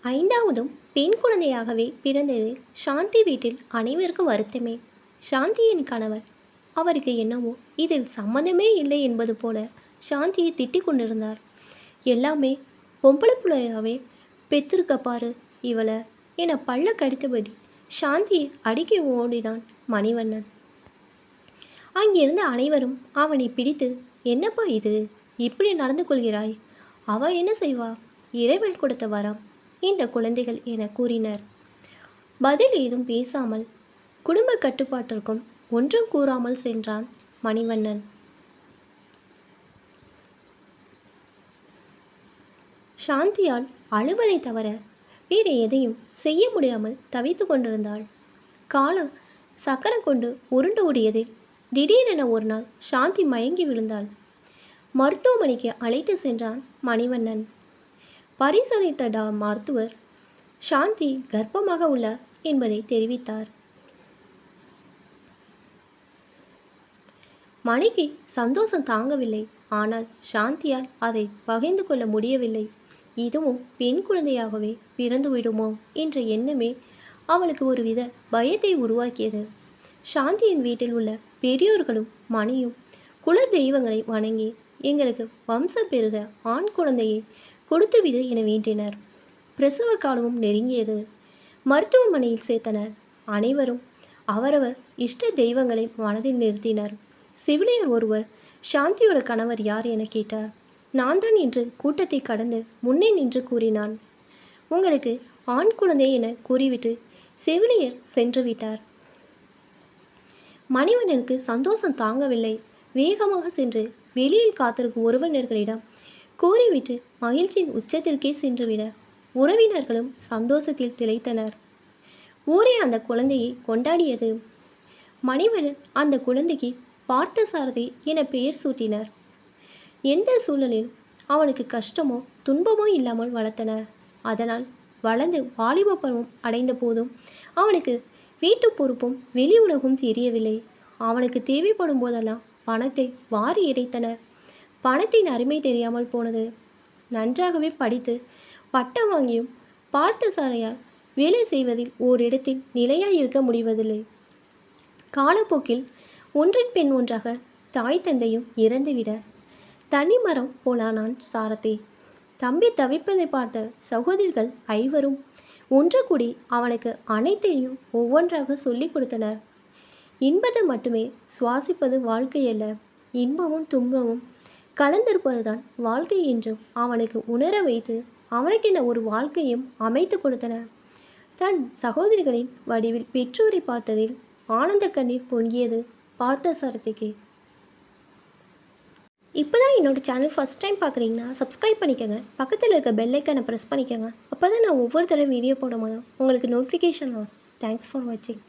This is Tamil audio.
ஐந்தாவதும் பெண் குழந்தையாகவே பிறந்தது சாந்தி வீட்டில் அனைவருக்கும் வருத்தமே. சாந்தியின் கணவர் அவருக்கு என்னவோ இதில் சம்மந்தமே இல்லை என்பது போல சாந்தியை திட்டிக் கொண்டிருந்தார். எல்லாமே பொம்பளை பிள்ளையாவே பெற்றிருக்க பாரு இவளை என பல்ல கடித்தபடி சாந்தியை அடிக்க ஓடினான் மணிவண்ணன். அங்கிருந்த அனைவரும் அவனை பிடித்து, என்னப்பா இது, இப்படி நடந்து கொள்கிறாய்? அவ என்ன செய்வா? இறைவன் கொடுத்த வரம் இந்த குழந்தைகள் என கூறினர். பதில் ஏதும் பேசாமல் குடும்ப கட்டுப்பாட்டிற்கும் ஒன்றும் கூறாமல் சென்றான் மணிவண்ணன். சாந்தியால் அழுவதை தவிர வேறு எதையும் செய்ய முடியாமல் தவித்து கொண்டிருந்தாள். காலம் சக்கரம் கொண்டு உருண்டு ஓடியதில் திடீரென ஒரு நாள் சாந்தி மயங்கி விழுந்தாள். மருத்துவமனைக்கு அழைத்து சென்றான் மணிவண்ணன். பரிசோதித்த மருத்துவர் சாந்தி கர்ப்பமாக உள்ளார் என்பதை தெரிவித்தார். மணிக்கு சந்தோஷம் தாங்கவில்லை. ஆனால் சாந்தியால் அதை பகிர்ந்து கொள்ள முடியவில்லை. இதுவும் பெண் குழந்தையாகவே பிறந்துவிடுமோ என்ற எண்ணமே அவளுக்கு ஒருவித பயத்தை உருவாக்கியது. சாந்தியின் வீட்டில் உள்ள பெரியோர்களும் மணியும் குல தெய்வங்களை வணங்கி எங்களுக்கு வம்சம் பெருக ஆண் குழந்தையை கொடுத்துவிடு என வேண்டினர். பிரசவ காலமும் நெருங்கியது. மருத்துவமனையில் சேர்த்தனர். அனைவரும் அவரவர் இஷ்ட தெய்வங்களை மனதில் நிறுத்தினர். செவிலியர் ஒருவர் சாந்தியோட கணவர் யார் என கேட்டார். நான் தான் என்று கூட்டத்தை கடந்து முன்னே நின்று கூறினான். உங்களுக்கு ஆண் குழந்தை என கூறிவிட்டு செவிலியர் சென்று விட்டார். மணிவண்ணனுக்கு சந்தோஷம் தாங்கவில்லை. வேகமாக சென்று வெளியில் காத்திருக்கும் உறவினர்களிடம் கூறிவிட்டு மகிழ்ச்சியின் உச்சத்திற்கே சென்றுவிட உறவினர்களும் சந்தோஷத்தில் திளைத்தனர். ஊரே அந்த குழந்தையை கொண்டாடியது. மணிவண்ணன் அந்த குழந்தைக்கு பார்த்தசாரதி என பெயர் சூட்டினர். எந்த சூழலிலும் அவனுக்கு கஷ்டமோ துன்பமோ இல்லாமல் வளர்த்தனர். அதனால் வளர்ந்து வாலிப பருவம் அடைந்த போதும் அவனுக்கு வீட்டு பொறுப்பும் வெளி உலகும் தெரியவில்லை. அவனுக்கு தேவைப்படும் போதெல்லாம் பணத்தை வாரி இறைத்தனர். பணத்தின் அருமை தெரியாமல் போனது. நன்றாகவே படித்து பட்டம் வாங்கியும் பார்த்தசாரையால் வேலை செய்வதில் ஓரிடத்தில் நிலையாய் இருக்க முடிவதில்லை. காலப்போக்கில் ஒன்றின் பின் ஒன்றாக தாய் தந்தையும் இறந்துவிட தனிமரம் போலானான் சாரதி. தம்பி தவிப்பதை பார்த்த சகோதரிகள் ஐவரும் ஒன்று கூடி அவனுக்கு அனைத்தையும் ஒவ்வொன்றாக சொல்லி கொடுத்தனர். இன்பத்தை மட்டுமே சுவாசிப்பது வாழ்க்கையல்ல, இன்பமும் துன்பமும் கலந்திருப்பதுதான் வாழ்க்கை என்றும் அவனுக்கு உணர வைத்து அவனுக்கென ஒரு வாழ்க்கையும் அமைத்து கொடுத்தனர். தன் சகோதரிகளின் வடிவில் பெற்றோரை பார்த்ததில் ஆனந்த கண்ணீர் பொங்கியது பார்த்தசாரதிக்கு. இப்போ தான் என்னோடய சேனல் ஃபஸ்ட் டைம் பார்க்குறீங்கன்னா சப்ஸ்கிரைப் பண்ணிக்கோங்க. பக்கத்தில் இருக்க பெல் ஐக்கானை ப்ரெஸ் பண்ணிக்கோங்க. அப்போ தான் நான் ஒவ்வொரு தடவை வீடியோ போடும் போதும் உங்களுக்கு நோட்டிஃபிகேஷன் வரும். தேங்க்ஸ் ஃபார் வாட்சிங்.